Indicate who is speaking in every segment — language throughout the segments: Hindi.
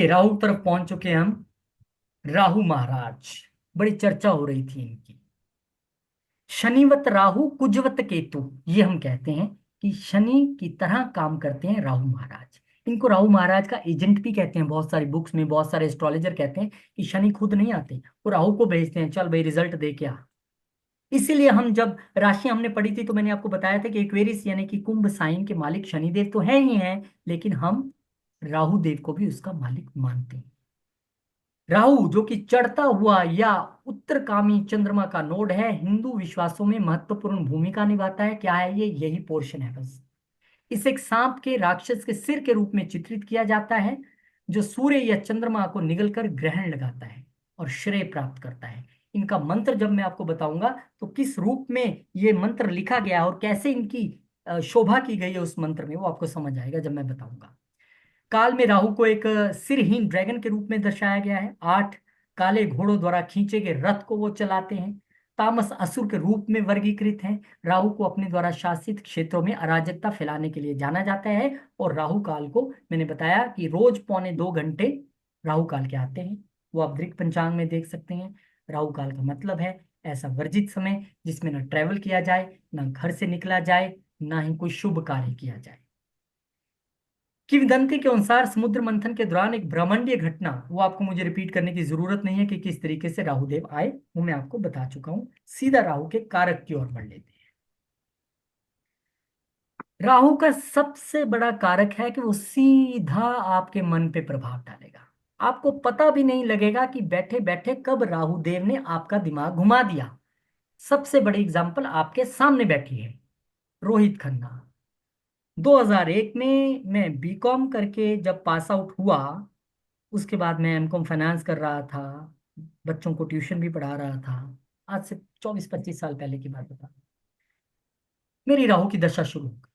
Speaker 1: राहु तरफ पहुंच चुके हैं हम। राहु महाराज, बड़ी चर्चा हो रही थी इनकी। शनिवत राहु कुजवत केतु, ये हम कहते हैं कि शनि की तरह काम करते हैं राहु महाराज। इनको राहु महाराज का एजेंट भी कहते हैं। बहुत सारी बुक्स में बहुत सारे एस्ट्रोलॉजर कहते हैं कि शनि खुद नहीं आते, वो राहु को भेजते हैं, चल भाई रिजल्ट दे क्या। इसीलिए हम जब राशि हमने पढ़ी थी तो मैंने आपको बताया था कि एक्वेरियस यानी कि कुंभ साइन के मालिक शनिदेव तो हैं ही हैं, लेकिन हम राहु देव को भी उसका मालिक मानते हैं। राहु जो कि चढ़ता हुआ या उत्तरगामी चंद्रमा का नोड है, हिंदू विश्वासों में महत्वपूर्ण भूमिका निभाता है। क्या है ये? यही पोर्शन है बस। इसे एक सांप के राक्षस के सिर के रूप में चित्रित किया जाता है, जो सूर्य या चंद्रमा को निगलकर ग्रहण लगाता है और श्रेय प्राप्त करता है। इनका मंत्र जब मैं आपको बताऊंगा तो किस रूप में ये मंत्र लिखा गया है और कैसे इनकी शोभा की गई है उस मंत्र में, वो आपको समझ आएगा जब मैं बताऊंगा। काल में राहु को एक सिरहीन ड्रैगन के रूप में दर्शाया गया है। 8 काले घोड़ों द्वारा खींचे गए रथ को वो चलाते हैं। तामस असुर के रूप में वर्गीकृत हैं। राहु को अपने द्वारा शासित क्षेत्रों में अराजकता फैलाने के लिए जाना जाता है। और राहु काल को मैंने बताया कि रोज पौने 2 घंटे राहु काल के आते हैं। वो आप दृक पंचांग में देख सकते हैं। राहु काल का मतलब है ऐसा वर्जित समय जिसमें ना ट्रेवल किया जाए, ना घर से निकला जाए, ना ही कोई शुभ कार्य किया जाए। किंवदंती के अनुसार समुद्र मंथन के दौरान एक ब्रह्मांडीय घटना, वो आपको मुझे रिपीट करने की जरूरत नहीं है कि किस तरीके से राहुदेव आए, वो मैं आपको बता चुका हूं। सीधा राहु के कारक की ओर बढ़ लेते हैं। राहु का सबसे बड़ा कारक है कि वो सीधा आपके मन पे प्रभाव डालेगा। आपको पता भी नहीं लगेगा कि बैठे बैठे कब राहु देव ने आपका दिमाग घुमा दिया। सबसे बड़ी एग्जाम्पल आपके सामने बैठी है, रोहित खन्ना। 2001 में मैं बीकॉम करके जब पास आउट हुआ, उसके बाद मैं एमकॉम फाइनेंस कर रहा था, बच्चों को ट्यूशन भी पढ़ा रहा था। आज से 24-25 साल पहले की बात बता। मेरी राहु की दशा शुरू हो गई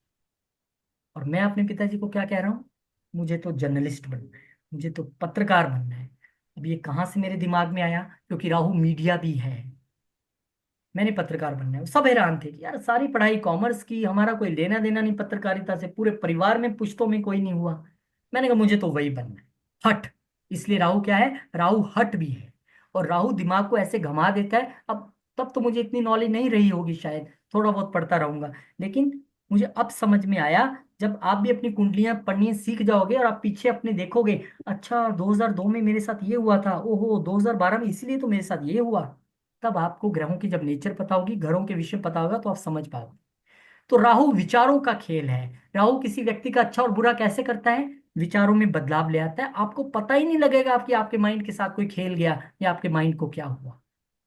Speaker 1: और मैं अपने पिताजी को क्या कह रहा हूँ, मुझे तो जर्नलिस्ट बनना है, मुझे तो पत्रकार बनना है। अब ये कहाँ से मेरे दिमाग में आया? क्योंकि राहु मीडिया भी है। मैंने पत्रकार बनना है। सब हैरान थे कि यार सारी पढ़ाई कॉमर्स की, हमारा कोई लेना देना नहीं पत्रकारिता से, पूरे परिवार में पुश्तों में कोई नहीं हुआ। मैंने कहा मुझे तो वही बनना है, हट। इसलिए राहु क्या है? राहु हट भी है। और राहु दिमाग को ऐसे घुमा देता है। अब तब तो मुझे इतनी नॉलेज नहीं रही होगी शायद, थोड़ा बहुत पढ़ता रहूंगा, लेकिन मुझे अब समझ में आया। जब आप भी अपनी कुंडलियां पढ़नी सीख जाओगे और आप पीछे अपने देखोगे, अच्छा 2002 में मेरे साथ ये हुआ था, ओहो 2012 में इसलिए तो मेरे साथ ये हुआ। तब आपको ग्रहों की जब नेचर पता होगी, घरों के विषय पता होगा, तो आप समझ पाओगे। तो राहु विचारों का खेल है। राहु किसी व्यक्ति का अच्छा और बुरा कैसे करता है? विचारों में बदलाव ले आता है। आपको पता ही नहीं लगेगा आपकी आपके माइंड के साथ कोई खेल गया या आपके माइंड को क्या हुआ।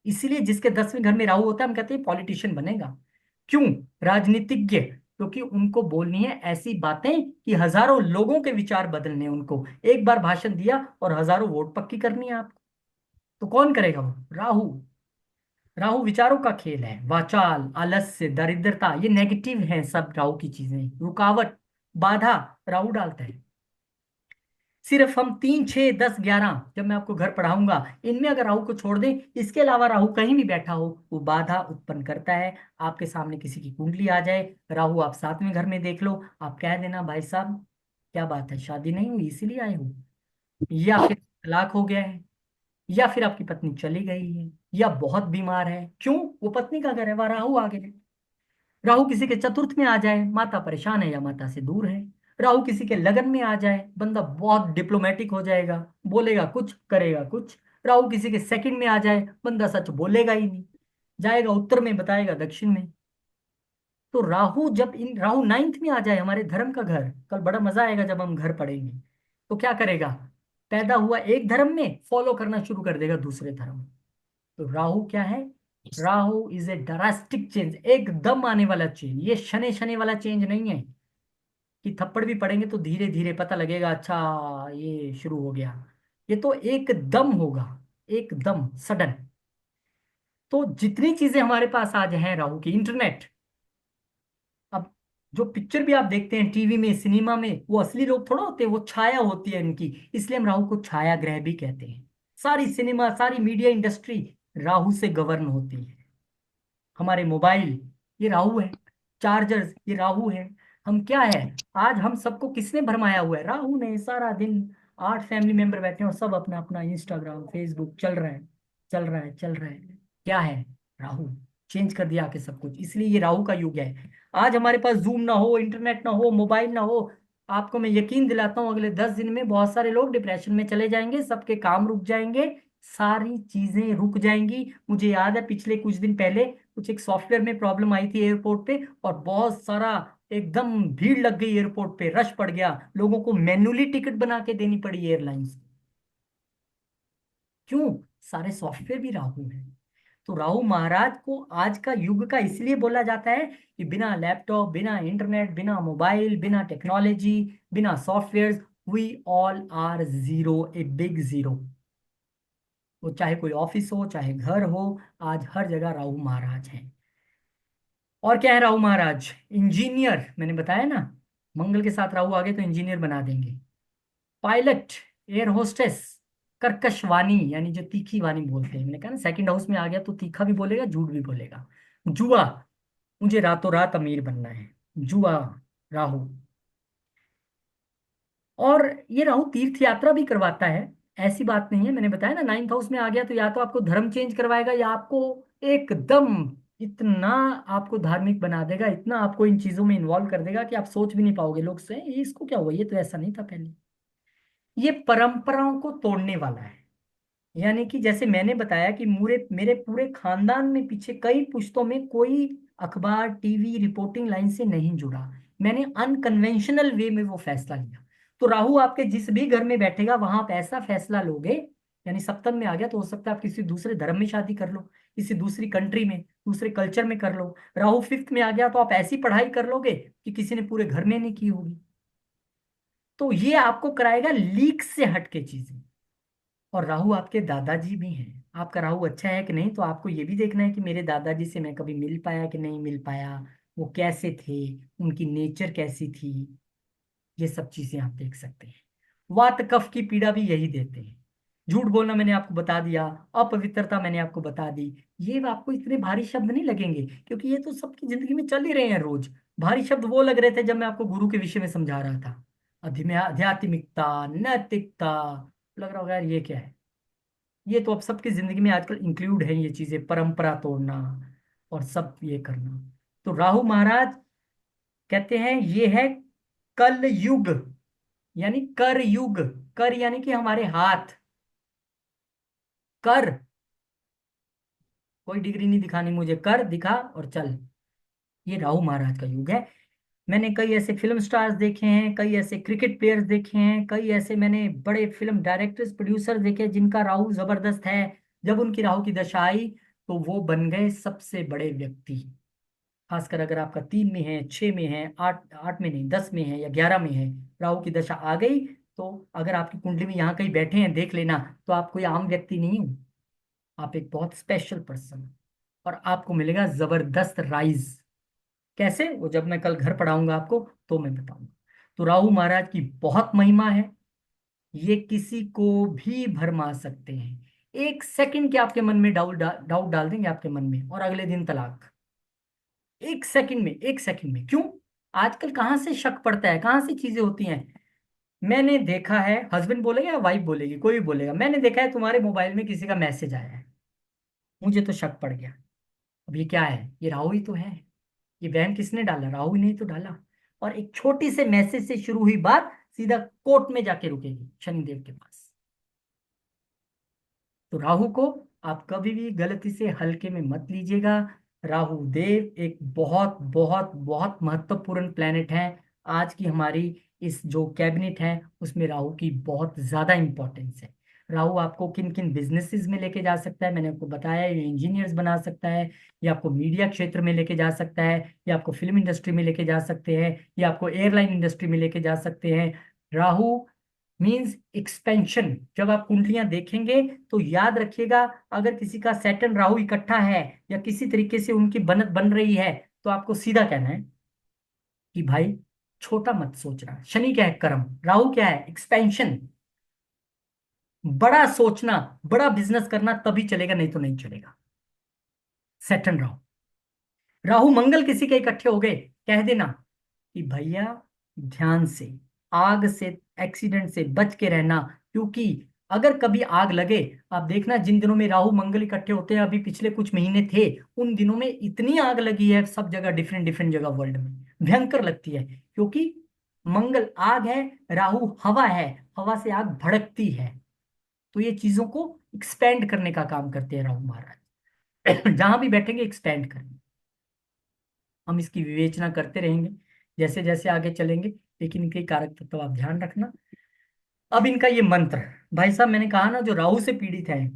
Speaker 1: इसीलिए जिसके 10वें घर में राहु होता है हम कहते हैं पॉलिटिशियन बनेगा। क्यों? राजनीतिज्ञ। क्योंकि उनको बोलनी है ऐसी बातें कि हजारों लोगों के विचार बदलने हैं उनको। एक बार भाषण दिया और हजारों वोट पक्की करनी है आपको। तो कौन करेगा? वो राहु। राहु विचारों का खेल है। वाचाल, आलस्य, दरिद्रता, ये नेगेटिव है सब राहु की चीजें। रुकावट, बाधा, राहु डालता है। सिर्फ हम 3, 6, 10, 11 जब मैं आपको घर पढ़ाऊंगा, इनमें अगर राहु को छोड़ दें, इसके अलावा राहु कहीं भी बैठा हो वो बाधा उत्पन्न करता है। आपके सामने किसी की कुंडली आ जाए, राहु आप 7वें घर में देख लो, आप कह देना भाई साहब क्या बात है, शादी नहीं हुई इसीलिए आए हो, या फिर तलाक हो गया है, या फिर आपकी पत्नी चली गई है, या बहुत बीमार है। क्यों? वो पत्नी का घर है, वह राहु आ गए। राहु किसी के चतुर्थ में आ जाए, माता परेशान है या माता से दूर है। राहु किसी के लगन में आ जाए, बंदा बहुत डिप्लोमेटिक हो जाएगा, बोलेगा कुछ करेगा कुछ। राहु किसी के सेकंड में आ जाए, बंदा सच बोलेगा ही नहीं, जाएगा उत्तर में बताएगा दक्षिण में। तो राहु जब इन राहु 9th में आ जाए, हमारे धर्म का घर, कल बड़ा मजा आएगा जब हम घर पढ़ेंगे, तो क्या करेगा? पैदा हुआ एक धर्म में, फॉलो करना शुरू कर देगा दूसरे धर्म। तो राहु क्या है? Rahu is a drastic change, एकदम आने वाला चेंज। ये शनि शनि वाला चेंज नहीं है कि थप्पड़ भी पड़ेंगे तो धीरे धीरे पता लगेगा अच्छा ये शुरू हो गया। ये तो एकदम होगा, एकदम सडन। तो जितनी चीजें हमारे पास आज हैं राहु की, इंटरनेट, अब जो पिक्चर भी आप देखते हैं टीवी में सिनेमा में, वो असली लोग थोड़ा होते हैं, वो छाया होती है इनकी। इसलिए हम राहु को छाया ग्रह भी कहते हैं। सारी सिनेमा, सारी मीडिया इंडस्ट्री राहु से गवर्न होती है। हमारे मोबाइल, ये राहु है। चार्जर्स, ये राहु है। हम क्या है? आज हम सबको किसने भरमाया हुआ है? राहु ने। सारा दिन 8 फैमिली मेंबर बैठे हैं और सब अपना अपना इंस्टाग्राम फेसबुक चल रहा है, चल रहा है, चल रहा है। क्या है? राहु चेंज कर दिया आके सब कुछ, इसलिए ये राहु का युग है। आज हमारे पास जूम ना हो, इंटरनेट ना हो, मोबाइल ना हो, आपको मैं यकीन दिलाता हूँ अगले 10 दिन में बहुत सारे लोग डिप्रेशन में चले जाएंगे, सबके काम रुक जाएंगे, सारी चीजें रुक जाएंगी। मुझे याद है पिछले कुछ दिन पहले कुछ एक सॉफ्टवेयर में प्रॉब्लम आई थी एयरपोर्ट पे, और बहुत सारा एकदम भीड़ लग गई एयरपोर्ट पे, रश पड़ गया, लोगों को मैन्युअली टिकट बना के देनी पड़ी एयरलाइंस। क्यों? सारे सॉफ्टवेयर भी राहु है। तो राहु महाराज को आज का युग का इसलिए बोला जाता है कि बिना लैपटॉप, बिना इंटरनेट, बिना मोबाइल, बिना टेक्नोलॉजी, बिना software, we all are zero, a big zero. वो चाहे कोई ऑफिस हो चाहे घर हो, आज हर जगह राहु महाराज हैं। और क्या है राहु महाराज? इंजीनियर, मैंने बताया ना, मंगल के साथ राहु आगे तो इंजीनियर बना देंगे। पायलट, एयर होस्टेस, कर्कश वाणी यानी जो तीखी वाणी बोलते हैं, मैंने कहा ना सेकंड हाउस में आ गया तो तीखा भी बोलेगा, झूठ भी बोलेगा। जुआ, मुझे रातों रात अमीर बनना है, जुआ, राहु। और ये राहु तीर्थ यात्रा भी करवाता है, ऐसी बात नहीं है, मैंने बताया ना 9th हाउस में आ गया तो या तो आपको धर्म चेंज करवाएगा या आपको एकदम इतना आपको धार्मिक बना देगा, इतना आपको इन चीजों में इन्वॉल्व कर देगा कि आप सोच भी नहीं पाओगे। लोग से ये इसको क्या हुआ, ये तो ऐसा नहीं था पहले। ये परंपराओं को तोड़ने वाला है। यानी कि जैसे मैंने बताया कि मेरे मेरे पूरे खानदान में पीछे कई पुश्तों में कोई अखबार टीवी रिपोर्टिंग लाइन से नहीं जुड़ा, मैंने अनकन्वेंशनल वे में वो फैसला लिया। तो राहु आपके जिस भी घर में बैठेगा वहां आप ऐसा फैसला लोगे, यानी सप्तम में आ गया तो हो सकता है आप किसी दूसरे धर्म में शादी कर लो, किसी दूसरी कंट्री में, दूसरे कल्चर में कर लो। राहु फिफ्थ में आ गया तो आप ऐसी पढ़ाई कर लोगे कि किसी ने पूरे घर में नहीं की होगी। तो ये आपको कराएगा लीक से हटके चीजें। और राहु आपके दादाजी भी हैं, आपका राहु अच्छा है कि नहीं, तो आपको ये भी देखना है कि मेरे दादाजी से मैं कभी मिल पाया कि नहीं मिल पाया, वो कैसे थे, उनकी नेचर कैसी थी, ये सब चीजें आप देख सकते हैं। वात कफ की पीड़ा भी यही देते हैं। झूठ बोलना मैंने आपको बता दिया, अपवित्रता मैंने आपको बता दी। ये आपको इतने भारी शब्द नहीं लगेंगे क्योंकि ये तो सबकी जिंदगी में चल ही रहे हैं रोज। भारी शब्द वो लग रहे थे जब मैं आपको गुरु के विषय में समझा रहा था, आध्यात्मिकता, नैतिकता, लग रहा होगा यार ये क्या है। ये तो अब सबकी जिंदगी में आजकल इंक्लूड है ये चीजें, परंपरा तोड़ना और सब ये करना। तो राहु महाराज कहते हैं ये है कल युग, यानी कर युग। कर यानी कि हमारे हाथ, कर, कोई डिग्री नहीं दिखानी मुझे, कर दिखा और चल। ये राहु महाराज का युग है। मैंने कई ऐसे फिल्म स्टार्स देखे हैं, कई ऐसे क्रिकेट प्लेयर्स देखे हैं, कई ऐसे मैंने बड़े फिल्म डायरेक्टर्स प्रोड्यूसर देखे जिनका राहु जबरदस्त है। जब उनकी राहु की दशा आई तो वो बन गए सबसे बड़े व्यक्ति। खासकर अगर आपका 3 में है, 6 में है, आठ आठ में नहीं, 10 में है या 11 में है, राहु की दशा आ गई, तो अगर आपकी कुंडली में यहाँ कहीं बैठे हैं देख लेना, तो आप कोई आम व्यक्ति नहीं हो, आप एक बहुत स्पेशल पर्सन। और आपको मिलेगा जबरदस्त राइज। कैसे? वो जब मैं कल घर पढ़ाऊंगा आपको तो मैं बताऊंगा। तो राहु महाराज की बहुत महिमा है, ये किसी को भी भरमा सकते हैं। एक सेकंड के आपके मन में डाउट डाल देंगे आपके मन में और अगले दिन तलाक। एक सेकंड में, एक सेकंड में। क्यों? आजकल कहाँ से शक पड़ता है, कहाँ से चीजें होती हैं। मैंने देखा है, हस्बैंड बोलेगा या वाइफ बोलेगी, कोई भी बोलेगा, मैंने देखा है तुम्हारे मोबाइल में किसी का मैसेज आया है, मुझे तो शक पड़ गया। अब ये क्या है? ये राहु ही तो है। ये वहम किसने डाला? राहु ही नहीं तो डाला। और एक छोटी से मैसेज से शुरू हुई बात सीधा कोर्ट में जाके रुकेगी शनिदेव के पास। तो राहु को आप कभी भी गलती से हल्के में मत लीजिएगा। राहु देव एक बहुत बहुत बहुत महत्वपूर्ण प्लेनेट है। आज की हमारी इस जो कैबिनेट है उसमें राहु की बहुत ज्यादा इंपॉर्टेंस है। राहु आपको किन किन बिजनेसेस में लेके जा सकता है, मैंने आपको बताया, ये इंजीनियर्स बना सकता है, ये आपको मीडिया क्षेत्र में लेके जा सकता है, ये आपको फिल्म इंडस्ट्री में लेके जा सकते हैं, ये आपको एयरलाइन इंडस्ट्री में लेके जा सकते हैं। Rahu means expansion. जब आप कुंडलियां देखेंगे तो याद रखिएगा, अगर किसी का सैटर्न राहु इकट्ठा है या किसी तरीके से उनकी बनत बन रही है, तो आपको सीधा कहना है कि भाई छोटा मत सोचना। शनि क्या है? कर्म। राहु क्या है? एक्सपेंशन। बड़ा सोचना, बड़ा बिजनेस करना, तभी चलेगा, नहीं तो नहीं चलेगा। सैटर्न राहु, राहु मंगल किसी के इकट्ठे हो गए, कह देना कि भैया ध्यान से, आग से, एक्सीडेंट से बच के रहना। क्योंकि अगर कभी आग लगे, आप देखना जिन दिनों में राहु मंगल इकट्ठे होते हैं, अभी पिछले कुछ महीने थे, उन दिनों में इतनी आग लगी है सब जगह, डिफरेंट डिफरेंट जगह वर्ल्ड में, भयंकर लगती है। क्योंकि मंगल आग है, राहु हवा है, हवा से आग भड़कती है। तो ये चीजों को एक्सपेंड करने का काम करते हैं राहु महाराज। जहां भी बैठेंगे एक्सपेंड करेंगे। हम इसकी विवेचना करते रहेंगे जैसे जैसे आगे चलेंगे, लेकिन इनके कारक तत्व आप ध्यान रखना। अब इनका ये मंत्र, भाई साहब मैंने कहा ना, जो राहु से पीड़ित है,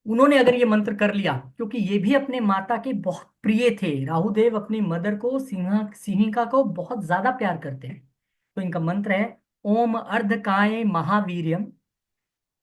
Speaker 1: उन्होंने अगर ये मंत्र कर लिया, क्योंकि ये भी अपने माता के बहुत प्रिय थे, राहुदेव अपनी मदर को, सिंहिका को बहुत ज्यादा प्यार करते हैं। तो इनका मंत्र है, ओम अर्धकाय महावीर्यम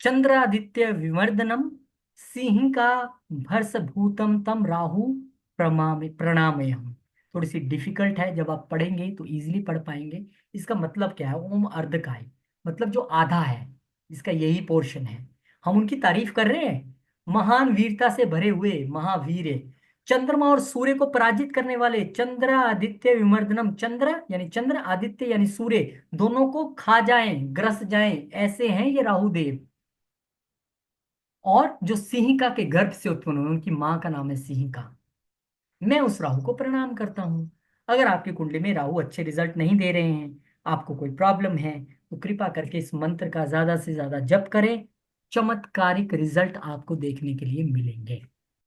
Speaker 1: चंद्रादित्य विवर्धनम सिंह का भर्ष भूतम तम राहु प्रणामयम। थोड़ी सी डिफिकल्ट है, जब आप पढ़ेंगे तो इजीली पढ़ पाएंगे। इसका मतलब क्या है, ओम अर्धकाय मतलब जो आधा है, इसका यही पोर्शन है। हम उनकी तारीफ कर रहे हैं, महान वीरता से भरे हुए महावीर, चंद्रमा और सूर्य को पराजित करने वाले, चंद्र आदित्य विमर्दनम, चंद्र यानी चंद्र, आदित्य यानी सूर्य, दोनों को खा जाएं, ग्रस जाएं, ऐसे हैं ये राहुदेव। और जो सिंहिका के गर्भ से उत्पन्न हुए, उनकी मां का नाम है सिंहिका। मैं उस राहु को प्रणाम करता हूं। अगर आपकी कुंडली में राहु अच्छे रिजल्ट नहीं दे रहे हैं, आपको कोई प्रॉब्लम है, तो कृपा करके इस मंत्र का ज्यादा से ज्यादा जप करें। चमत्कारिक रिजल्ट आपको देखने के लिए मिलेंगे।